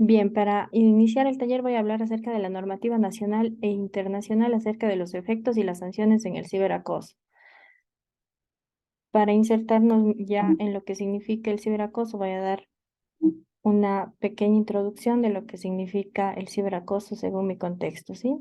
Bien, para iniciar el taller voy a hablar acerca de la normativa nacional e internacional acerca de los efectos y las sanciones en el ciberacoso. Para insertarnos ya en lo que significa el ciberacoso, voy a dar una pequeña introducción de lo que significa el ciberacoso según mi contexto, ¿sí?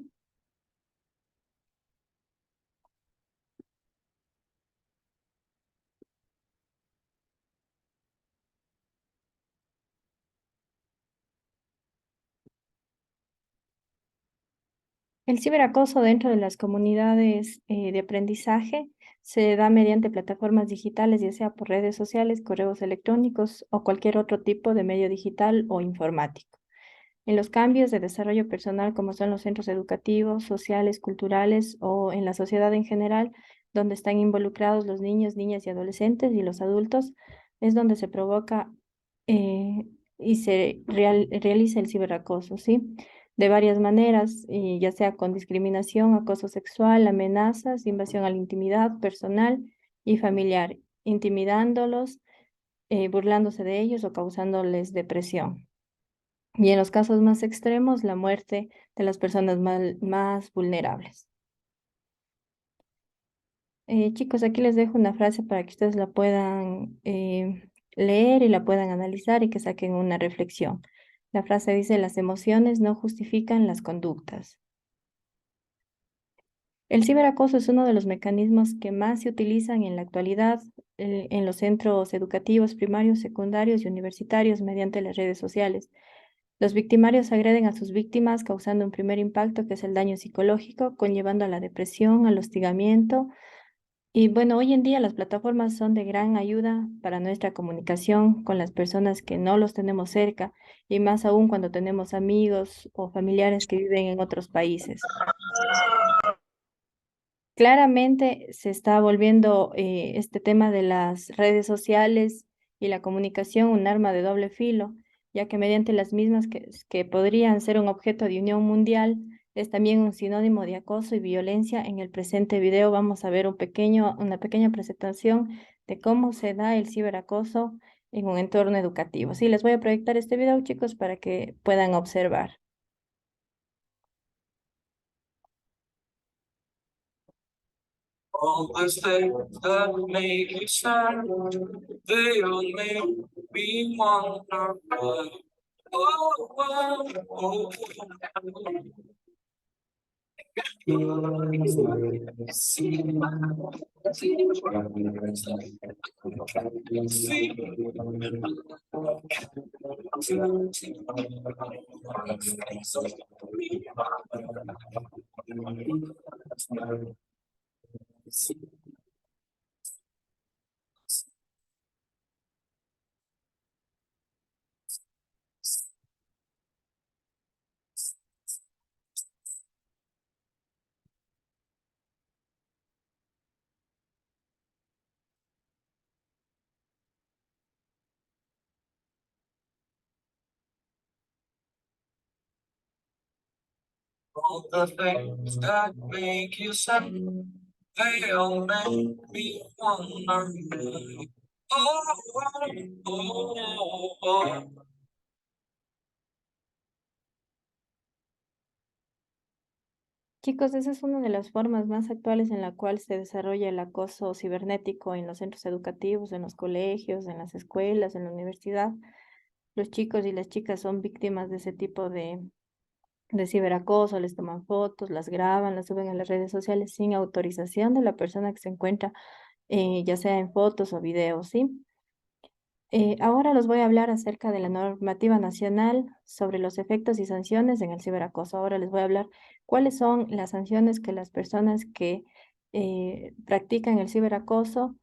El ciberacoso dentro de las comunidades de aprendizaje se da mediante plataformas digitales, ya sea por redes sociales, correos electrónicos o cualquier otro tipo de medio digital o informático. En los cambios de desarrollo personal, como son los centros educativos, sociales, culturales o en la sociedad en general, donde están involucrados los niños, niñas y adolescentes y los adultos, es donde se provoca eh, y se realiza el ciberacoso, ¿sí? De varias maneras, ya sea con discriminación, acoso sexual, amenazas, invasión a la intimidad personal y familiar, intimidándolos, burlándose de ellos o causándoles depresión. Y en los casos más extremos, la muerte de las personas más vulnerables. Chicos, aquí les dejo una frase para que ustedes la puedan leer y la puedan analizar y que saquen una reflexión. La frase dice, las emociones no justifican las conductas. El ciberacoso es uno de los mecanismos que más se utilizan en la actualidad en los centros educativos primarios, secundarios y universitarios mediante las redes sociales. Los victimarios agreden a sus víctimas causando un primer impacto que es el daño psicológico, conllevando a la depresión, al hostigamiento. Y bueno, hoy en día las plataformas son de gran ayuda para nuestra comunicación con las personas que no los tenemos cerca y más aún cuando tenemos amigos o familiares que viven en otros países. Claramente se está volviendo este tema de las redes sociales y la comunicación un arma de doble filo, ya que mediante las mismas que podrían ser un objeto de unión mundial, es también un sinónimo de acoso y violencia. En el presente video vamos a ver una pequeña presentación de cómo se da el ciberacoso en un entorno educativo. Sí, les voy a proyectar este video, chicos, para que puedan observar. All the things that make you sad, they all make me wonder why. Oh, oh, oh, oh. All the things that make you sad, they all make me wonder why. Oh, oh, oh, oh. Chicos, esa es una de las formas más actuales en la cual se desarrolla el acoso cibernético en los centros educativos, en los colegios, en las escuelas, en la universidad. Los chicos y las chicas son víctimas de ese tipo de ciberacoso, les toman fotos, las graban, las suben a las redes sociales sin autorización de la persona que se encuentra, ya sea en fotos o videos, ¿sí? Ahora les voy a hablar acerca de la normativa nacional sobre los efectos y sanciones en el ciberacoso. Ahora les voy a hablar cuáles son las sanciones que las personas que practican el ciberacoso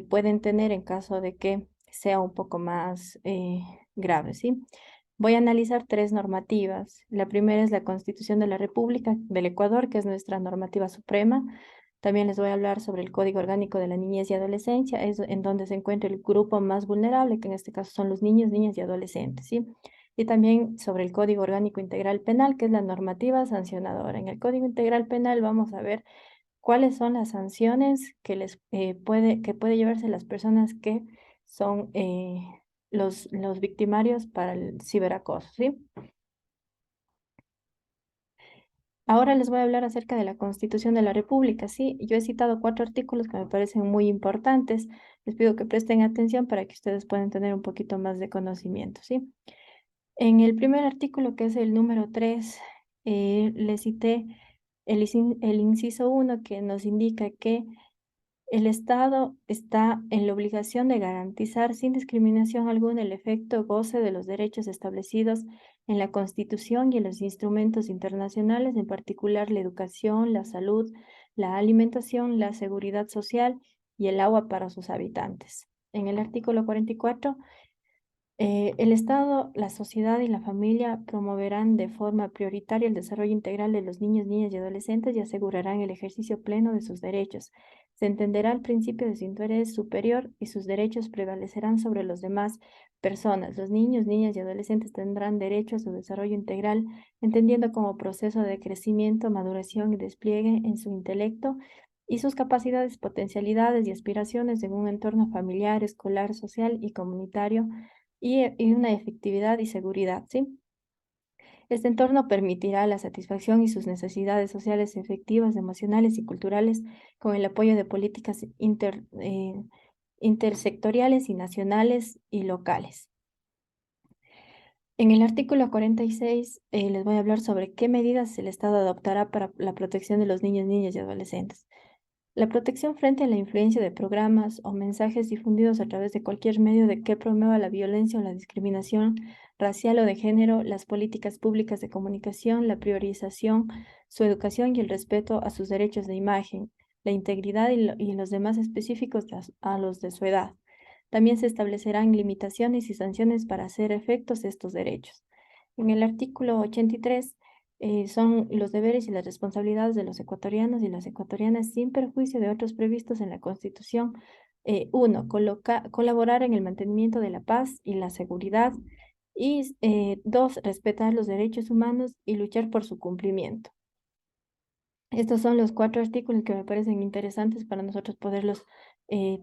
pueden tener en caso de que sea un poco más grave, ¿sí? Voy a analizar tres normativas. La primera es la Constitución de la República del Ecuador, que es nuestra normativa suprema. También les voy a hablar sobre el Código Orgánico de la Niñez y Adolescencia, es en donde se encuentra el grupo más vulnerable, que en este caso son los niños, niñas y adolescentes, ¿sí? Y también sobre el Código Orgánico Integral Penal, que es la normativa sancionadora. En el Código Integral Penal vamos a ver cuáles son las sanciones que puede llevarse las personas que son los victimarios para el ciberacoso, ¿sí? Ahora les voy a hablar acerca de la Constitución de la República, ¿sí? Yo he citado 4 artículos que me parecen muy importantes. Les pido que presten atención para que ustedes puedan tener un poquito más de conocimiento, ¿sí? En el primer artículo, que es el número 3, le cité el inciso 1, que nos indica que el Estado está en la obligación de garantizar sin discriminación alguna el efecto goce de los derechos establecidos en la Constitución y en los instrumentos internacionales, en particular la educación, la salud, la alimentación, la seguridad social y el agua para sus habitantes. En el artículo 44, el Estado, la sociedad y la familia promoverán de forma prioritaria el desarrollo integral de los niños, niñas y adolescentes y asegurarán el ejercicio pleno de sus derechos. Se entenderá el principio de su interés superior y sus derechos prevalecerán sobre los demás personas. Los niños, niñas y adolescentes tendrán derecho a su desarrollo integral, entendiendo como proceso de crecimiento, maduración y despliegue en su intelecto y sus capacidades, potencialidades y aspiraciones en un entorno familiar, escolar, social y comunitario y una efectividad y seguridad, ¿sí? Este entorno permitirá la satisfacción y sus necesidades sociales efectivas, emocionales y culturales con el apoyo de políticas intersectoriales y nacionales y locales. En el artículo 46 les voy a hablar sobre qué medidas el Estado adoptará para la protección de los niños, niñas y adolescentes. La protección frente a la influencia de programas o mensajes difundidos a través de cualquier medio de que promueva la violencia o la discriminación racial o de género, las políticas públicas de comunicación, la priorización, su educación y el respeto a sus derechos de imagen, la integridad y los demás específicos a los de su edad. También se establecerán limitaciones y sanciones para hacer efectos estos derechos. En el artículo 83 son los deberes y las responsabilidades de los ecuatorianos y las ecuatorianas sin perjuicio de otros previstos en la Constitución. 1. Colaborar en el mantenimiento de la paz y la seguridad. Y 2. Respetar los derechos humanos y luchar por su cumplimiento. Estos son los 4 artículos que me parecen interesantes para nosotros poderlos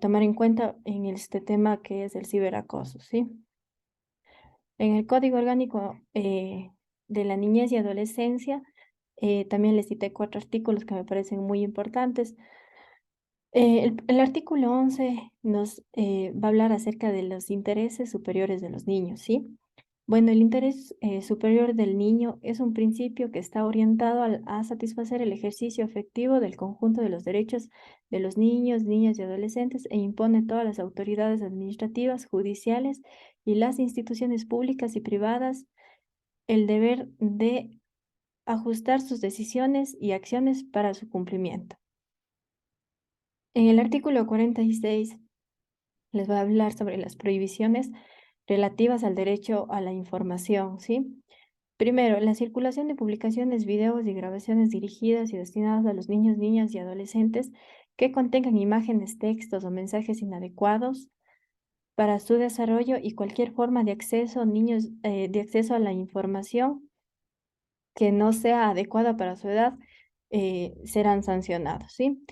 tomar en cuenta en este tema que es el ciberacoso, ¿sí? En el Código Orgánico de la Niñez y Adolescencia, también les cité 4 artículos que me parecen muy importantes. El artículo 11 nos va a hablar acerca de los intereses superiores de los niños, ¿sí? Bueno, el interés superior del niño es un principio que está orientado a satisfacer el ejercicio efectivo del conjunto de los derechos de los niños, niñas y adolescentes e impone a todas las autoridades administrativas, judiciales y las instituciones públicas y privadas el deber de ajustar sus decisiones y acciones para su cumplimiento. En el artículo 46 les voy a hablar sobre las prohibiciones relativas al derecho a la información, ¿sí? Primero, la circulación de publicaciones, videos y grabaciones dirigidas y destinadas a los niños, niñas y adolescentes que contengan imágenes, textos o mensajes inadecuados para su desarrollo y cualquier forma de acceso, de acceso a la información que no sea adecuada para su edad, serán sancionados, ¿sí?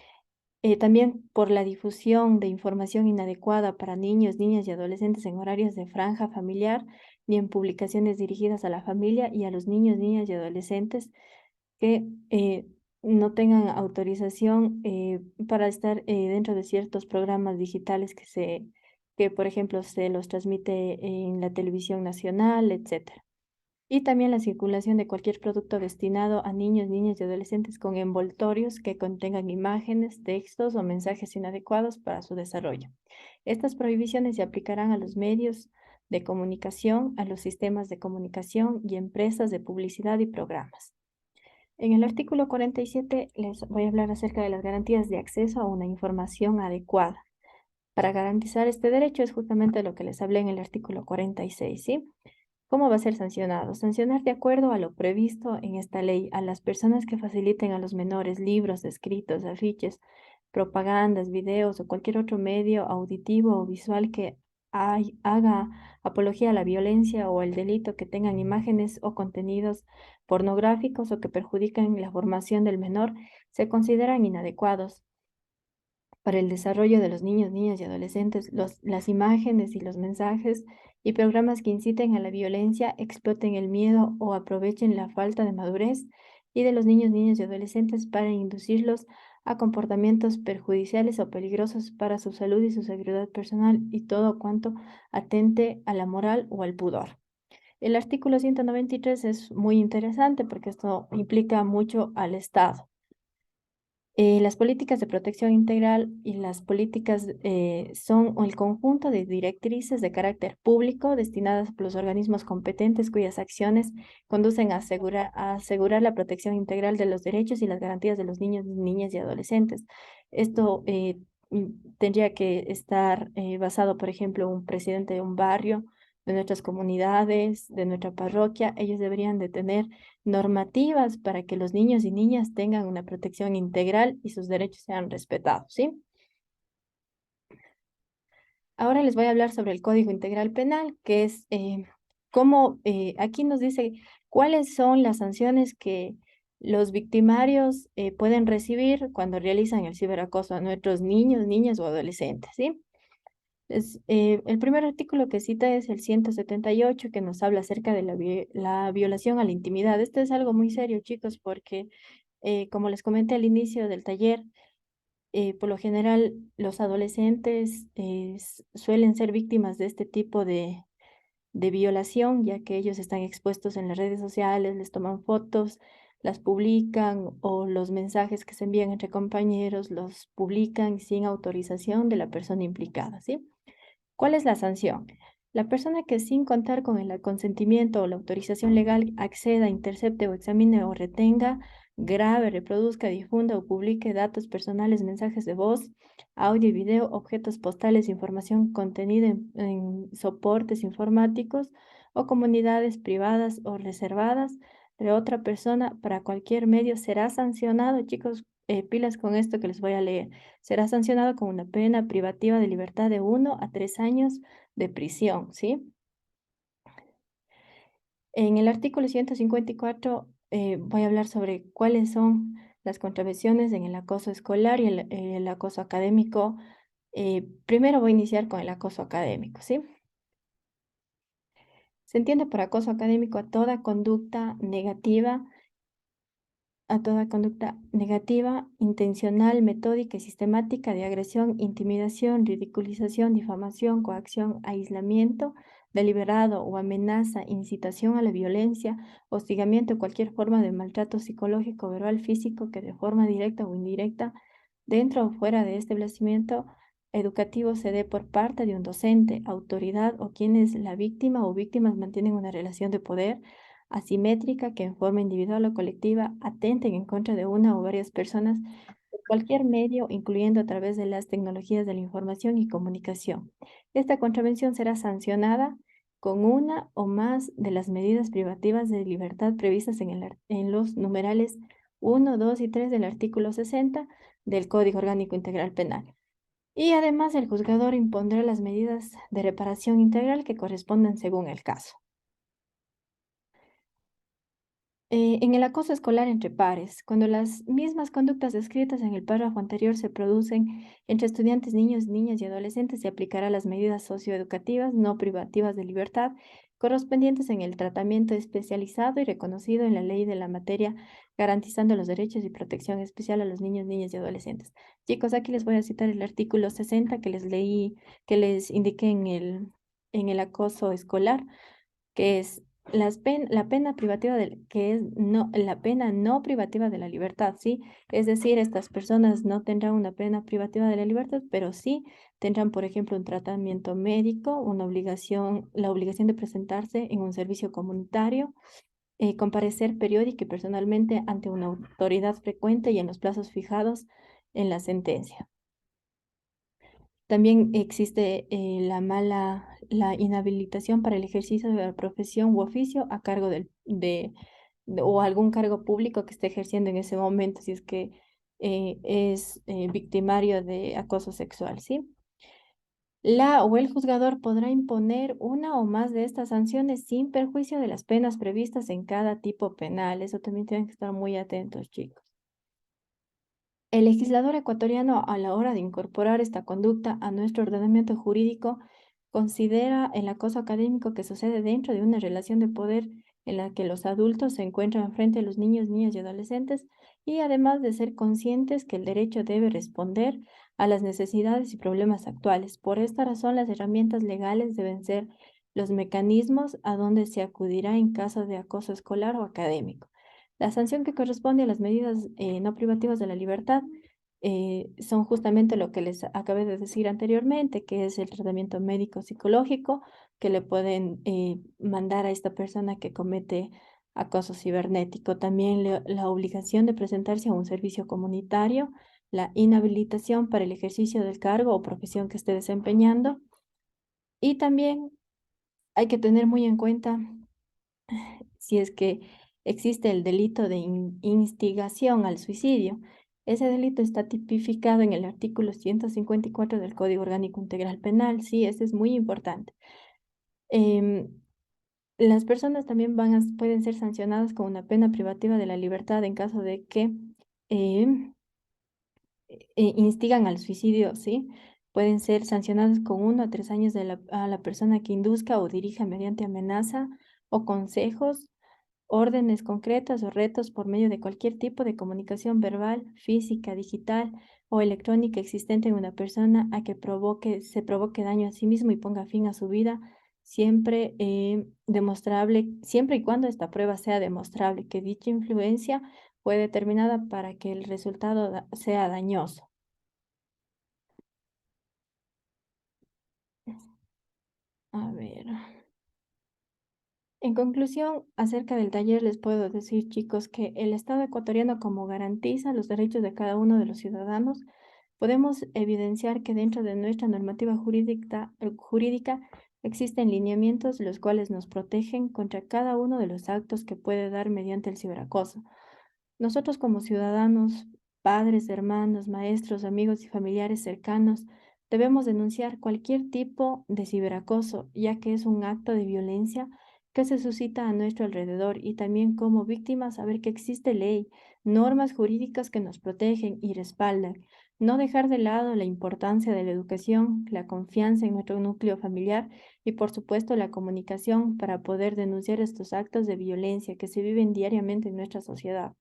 También por la difusión de información inadecuada para niños, niñas y adolescentes en horarios de franja familiar, ni en publicaciones dirigidas a la familia y a los niños, niñas y adolescentes que no tengan autorización para estar dentro de ciertos programas digitales que, por ejemplo, se los transmite en la televisión nacional, etcétera. Y también la circulación de cualquier producto destinado a niños, niñas y adolescentes con envoltorios que contengan imágenes, textos o mensajes inadecuados para su desarrollo. Estas prohibiciones se aplicarán a los medios de comunicación, a los sistemas de comunicación y empresas de publicidad y programas. En el artículo 47 les voy a hablar acerca de las garantías de acceso a una información adecuada. Para garantizar este derecho es justamente lo que les hablé en el artículo 46, ¿sí? ¿Cómo va a ser sancionado? Sancionar de acuerdo a lo previsto en esta ley a las personas que faciliten a los menores libros, escritos, afiches, propagandas, videos o cualquier otro medio auditivo o visual que haga apología a la violencia o el delito, que tengan imágenes o contenidos pornográficos o que perjudiquen la formación del menor, se consideran inadecuados para el desarrollo de los niños, niñas y adolescentes. Las imágenes y los mensajes y programas que inciten a la violencia, exploten el miedo o aprovechen la falta de madurez y de los niños, niñas y adolescentes para inducirlos a comportamientos perjudiciales o peligrosos para su salud y su seguridad personal y todo cuanto atente a la moral o al pudor. El artículo 193 es muy interesante porque esto implica mucho al Estado. Las políticas de protección integral y las políticas son el conjunto de directrices de carácter público destinadas por los organismos competentes cuyas acciones conducen a asegurar la protección integral de los derechos y las garantías de los niños, niñas y adolescentes. Esto tendría que estar basado, por ejemplo, un presidente de un barrio, de nuestras comunidades, de nuestra parroquia. Ellos deberían de tener normativas para que los niños y niñas tengan una protección integral y sus derechos sean respetados, ¿sí? Ahora les voy a hablar sobre el Código Integral Penal, que es cómo aquí nos dice cuáles son las sanciones que los victimarios pueden recibir cuando realizan el ciberacoso a nuestros niños, niñas o adolescentes, ¿sí? El primer artículo que cita es el 178, que nos habla acerca de la violación a la intimidad. Esto es algo muy serio, chicos, porque como les comenté al inicio del taller, por lo general los adolescentes suelen ser víctimas de este tipo de violación, ya que ellos están expuestos en las redes sociales, les toman fotos, las publican o los mensajes que se envían entre compañeros los publican sin autorización de la persona implicada, ¿sí? ¿Cuál es la sanción? La persona que sin contar con el consentimiento o la autorización legal acceda, intercepte o examine o retenga, grabe, reproduzca, difunda o publique datos personales, mensajes de voz, audio y video, objetos postales, información contenida en soportes informáticos o comunidades privadas o reservadas de otra persona para cualquier medio será sancionado. Chicos, pilas con esto que les voy a leer. Será sancionado con una pena privativa de libertad de 1 a 3 años de prisión, ¿sí? En el artículo 154 voy a hablar sobre cuáles son las contravenciones en el acoso escolar y el acoso académico. Primero voy a iniciar con el acoso académico, ¿sí? Se entiende por acoso académico a toda conducta negativa, intencional, metódica y sistemática de agresión, intimidación, ridiculización, difamación, coacción, aislamiento, deliberado o amenaza, incitación a la violencia, hostigamiento o cualquier forma de maltrato psicológico, verbal, físico que de forma directa o indirecta, dentro o fuera de este establecimiento educativo se dé por parte de un docente, autoridad o quienes la víctima o víctimas mantienen una relación de poder asimétrica que en forma individual o colectiva atenten en contra de una o varias personas por cualquier medio, incluyendo a través de las tecnologías de la información y comunicación. Esta contravención será sancionada con una o más de las medidas privativas de libertad previstas en los numerales 1, 2 y 3 del artículo 60 del Código Orgánico Integral Penal. Y además el juzgador impondrá las medidas de reparación integral que correspondan según el caso. En el acoso escolar entre pares, cuando las mismas conductas descritas en el párrafo anterior se producen entre estudiantes, niños, niñas y adolescentes, se aplicará las medidas socioeducativas no privativas de libertad correspondientes en el tratamiento especializado y reconocido en la ley de la materia, garantizando los derechos y protección especial a los niños, niñas y adolescentes. Chicos, aquí les voy a citar el artículo 60 que les leí, que les indiqué en el acoso escolar, que es la pena privativa que es no, la pena no privativa de la libertad, ¿sí? Es decir, estas personas no tendrán una pena privativa de la libertad, pero sí tendrán, por ejemplo, un tratamiento médico, la obligación de presentarse en un servicio comunitario, comparecer periódica y personalmente ante una autoridad frecuente y en los plazos fijados en la sentencia. También existe la inhabilitación para el ejercicio de la profesión u oficio a cargo o algún cargo público que esté ejerciendo en ese momento, si es que es victimario de acoso sexual, ¿sí? La o el juzgador podrá imponer una o más de estas sanciones sin perjuicio de las penas previstas en cada tipo penal. Eso también tienen que estar muy atentos, chicos. El legislador ecuatoriano, a la hora de incorporar esta conducta a nuestro ordenamiento jurídico, Considera el acoso académico que sucede dentro de una relación de poder en la que los adultos se encuentran frente a los niños, niñas y adolescentes, y además de ser conscientes que el derecho debe responder a las necesidades y problemas actuales. Por esta razón, las herramientas legales deben ser los mecanismos a donde se acudirá en caso de acoso escolar o académico. La sanción que corresponde a las medidas no privativas de la libertad son justamente lo que les acabé de decir anteriormente, que es el tratamiento médico psicológico que le pueden mandar a esta persona que comete acoso cibernético. También la obligación de presentarse a un servicio comunitario, la inhabilitación para el ejercicio del cargo o profesión que esté desempeñando. Y también hay que tener muy en cuenta si es que existe el delito de instigación al suicidio. Ese delito está tipificado en el artículo 154 del Código Orgánico Integral Penal. Sí, ese es muy importante. Em, las personas también pueden ser sancionadas con una pena privativa de la libertad en caso de que em, instigan al suicidio, ¿sí? Pueden ser sancionadas con 1 a 3 años a la persona que induzca o dirija mediante amenaza o consejos, órdenes concretas o retos por medio de cualquier tipo de comunicación verbal, física, digital o electrónica existente en una persona a que se provoque daño a sí mismo y ponga fin a su vida, siempre demostrable, siempre y cuando esta prueba sea demostrable que dicha influencia fue determinada para que el resultado sea dañoso. A ver. En conclusión, acerca del taller les puedo decir, chicos, que el Estado ecuatoriano, como garantiza los derechos de cada uno de los ciudadanos, podemos evidenciar que dentro de nuestra normativa jurídica existen lineamientos los cuales nos protegen contra cada uno de los actos que puede dar mediante el ciberacoso. Nosotros como ciudadanos, padres, hermanos, maestros, amigos y familiares cercanos, debemos denunciar cualquier tipo de ciberacoso, ya que es un acto de violencia que se suscita a nuestro alrededor y también como víctimas saber que existe ley, normas jurídicas que nos protegen y respaldan. No dejar de lado la importancia de la educación, la confianza en nuestro núcleo familiar y por supuesto la comunicación para poder denunciar estos actos de violencia que se viven diariamente en nuestra sociedad.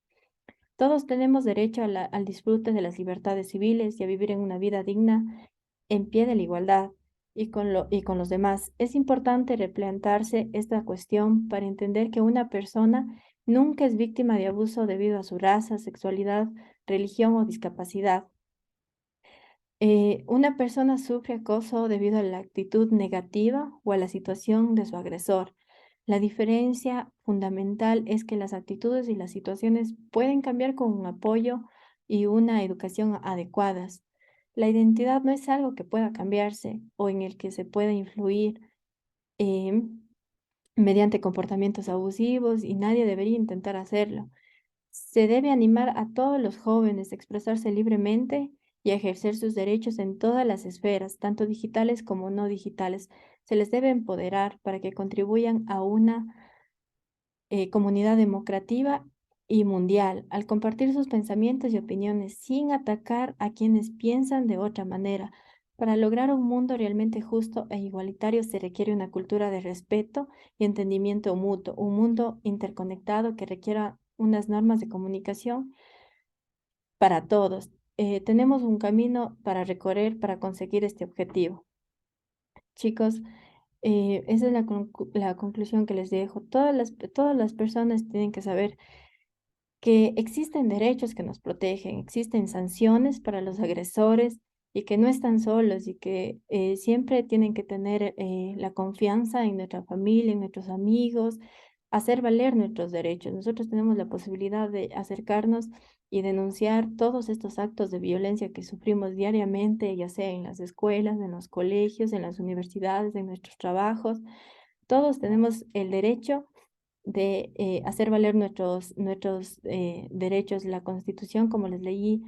Todos tenemos derecho al disfrute de las libertades civiles y a vivir en una vida digna en pie de la igualdad y con los demás. Es importante replantarse esta cuestión para entender que una persona nunca es víctima de abuso debido a su raza, sexualidad, religión o discapacidad. Una persona sufre acoso debido a la actitud negativa o a la situación de su agresor. La diferencia fundamental es que las actitudes y las situaciones pueden cambiar con un apoyo y una educación adecuadas. La identidad no es algo que pueda cambiarse o en el que se pueda influir em, mediante comportamientos abusivos y nadie debería intentar hacerlo. Se debe animar a todos los jóvenes a expresarse libremente y a ejercer sus derechos en todas las esferas, tanto digitales como no digitales. Se les debe empoderar para que contribuyan a una comunidad democrativa y mundial, al compartir sus pensamientos y opiniones sin atacar a quienes piensan de otra manera. Para lograr un mundo realmente justo e igualitario se requiere una cultura de respeto y entendimiento mutuo, un mundo interconectado que requiera unas normas de comunicación para todos. Tenemos un camino para recorrer para conseguir este objetivo. Chicos, esa es la conclusión que les dejo. Todas las personas tienen que saber que existen derechos que nos protegen, existen sanciones para los agresores y que no están solos y que siempre tienen que tener la confianza en nuestra familia, en nuestros amigos, hacer valer nuestros derechos. Nosotros tenemos la posibilidad de acercarnos y denunciar todos estos actos de violencia que sufrimos diariamente, ya sea en las escuelas, en los colegios, en las universidades, en nuestros trabajos. Todos tenemos el derecho de hacer valer nuestros derechos. La Constitución, como les leí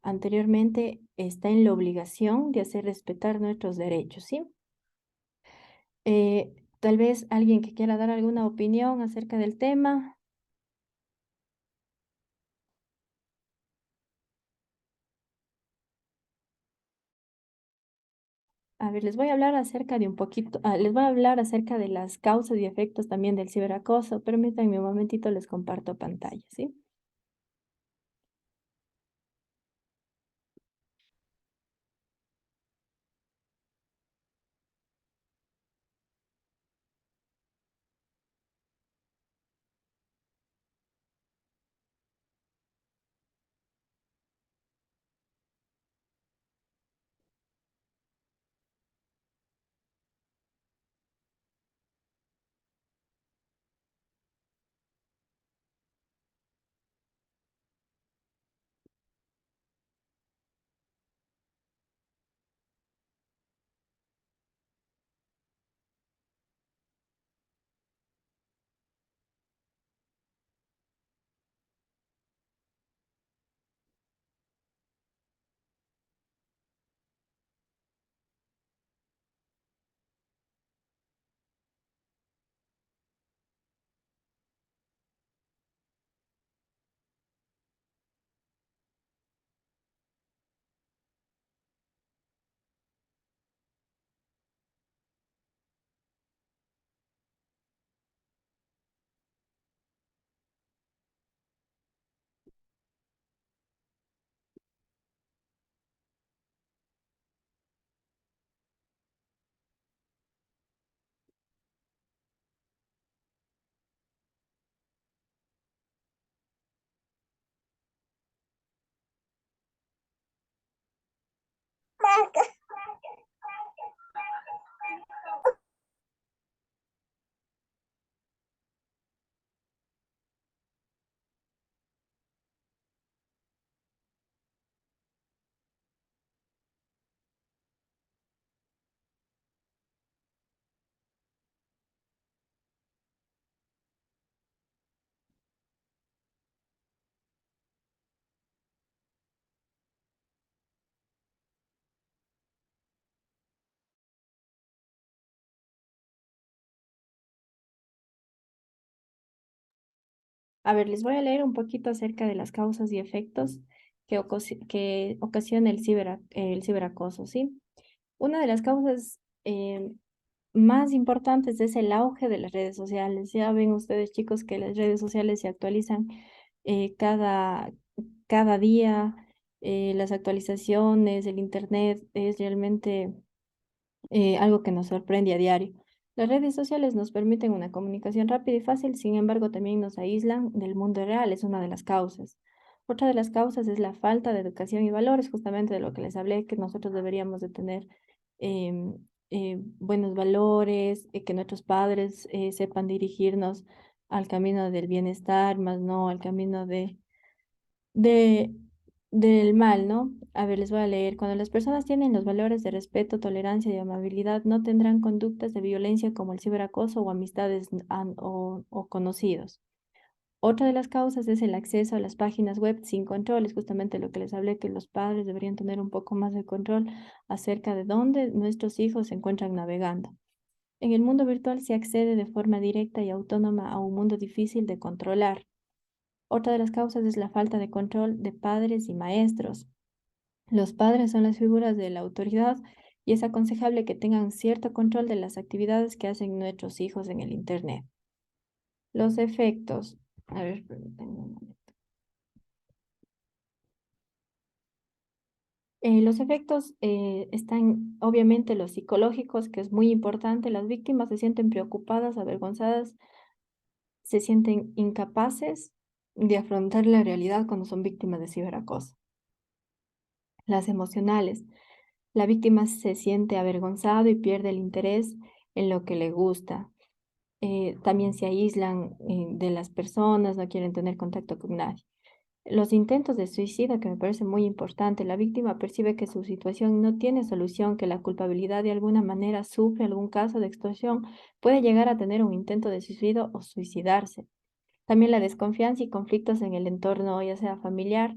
anteriormente, está en la obligación de hacer respetar nuestros derechos, ¿sí? Tal vez alguien que quiera dar alguna opinión acerca del tema. A ver, les voy a hablar acerca de un poquito, les voy a hablar acerca de las causas y efectos también del ciberacoso. Permítanme un momentito, les comparto pantalla, ¿sí? A ver, les voy a leer un poquito acerca de las causas y efectos que ocasiona el ciberacoso, ¿sí? Una de las causas más importantes es el auge de las redes sociales. Ya ven ustedes, chicos, que las redes sociales se actualizan eh, cada, cada día. Las actualizaciones, el internet es realmente algo que nos sorprende a diario. Las redes sociales nos permiten una comunicación rápida y fácil, sin embargo, también nos aíslan del mundo real, es una de las causas. Otra de las causas es la falta de educación y valores, justamente de lo que les hablé, que nosotros deberíamos de tener em, buenos valores, que nuestros padres sepan dirigirnos al camino del bienestar, más no al camino de, del mal, ¿no? A ver, les voy a leer. Cuando las personas tienen los valores de respeto, tolerancia y amabilidad, no tendrán conductas de violencia como el ciberacoso o amistades o conocidos. Otra de las causas es el acceso a las páginas web sin control. Es justamente lo que les hablé, que los padres deberían tener un poco más de control acerca de dónde nuestros hijos se encuentran navegando. En el mundo virtual se accede de forma directa y autónoma a un mundo difícil de controlar. Otra de las causas es la falta de control de padres y maestros. Los padres son las figuras de la autoridad y es aconsejable que tengan cierto control de las actividades que hacen nuestros hijos en el Internet. Los efectos. A ver, permítanme un momento. Los efectos están obviamente los psicológicos, que es muy importante. Las víctimas se sienten preocupadas, avergonzadas, se sienten incapaces de afrontar la realidad cuando son víctimas de ciberacoso. Las emocionales. La víctima se siente avergonzado y pierde el interés en lo que le gusta. También se aíslan de las personas, no quieren tener contacto con nadie. Los intentos de suicidio, que me parece muy importante, la víctima percibe que su situación no tiene solución, que la culpabilidad de alguna manera sufre algún caso de extorsión, puede llegar a tener un intento de suicidio o suicidarse. También la desconfianza y conflictos en el entorno, ya sea familiar.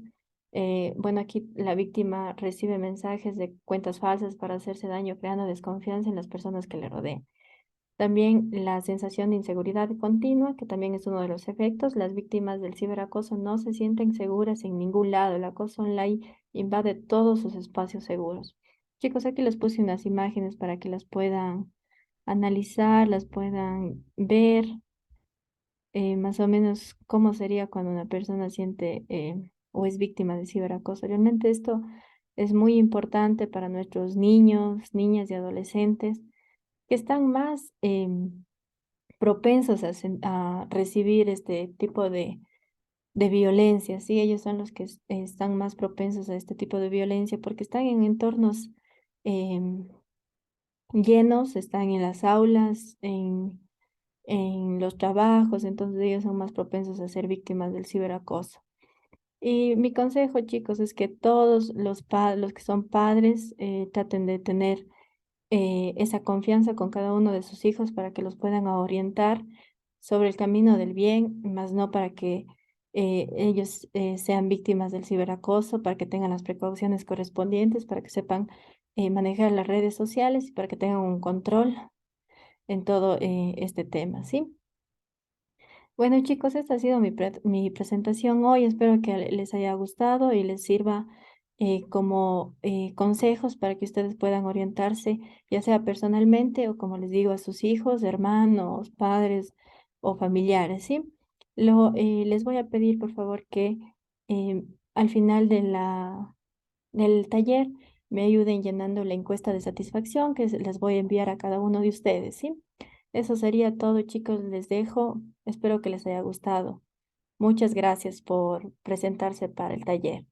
Bueno, aquí la víctima recibe mensajes de cuentas falsas para hacerse daño, creando desconfianza en las personas que le rodean. También la sensación de inseguridad continua, que también es uno de los efectos. Las víctimas del ciberacoso no se sienten seguras en ningún lado. El acoso online invade todos sus espacios seguros. Chicos, aquí les puse unas imágenes para que las puedan analizar, las puedan ver, más o menos cómo sería cuando una persona siente o es víctima de ciberacoso. Realmente esto es muy importante para nuestros niños, niñas y adolescentes que están más propensos a recibir este tipo de violencia, ¿sí? Ellos son los que están más propensos a este tipo de violencia porque están en entornos em, llenos, están en las aulas, en los trabajos, entonces ellos son más propensos a ser víctimas del ciberacoso. Y mi consejo, chicos, es que todos los que son padres traten de tener esa confianza con cada uno de sus hijos para que los puedan orientar sobre el camino del bien, más no para que ellos sean víctimas del ciberacoso, para que tengan las precauciones correspondientes, para que sepan manejar las redes sociales y para que tengan un control en todo este tema, ¿sí? Bueno, chicos, esta ha sido mi presentación hoy. Espero que les haya gustado y les sirva como consejos para que ustedes puedan orientarse, ya sea personalmente o, como les digo, a sus hijos, hermanos, padres o familiares, ¿sí? Les voy a pedir, por favor, que al final del taller me ayuden llenando la encuesta de satisfacción que les voy a enviar a cada uno de ustedes, ¿sí? Eso sería todo, chicos. Les dejo. Espero que les haya gustado. Muchas gracias por presentarse para el taller.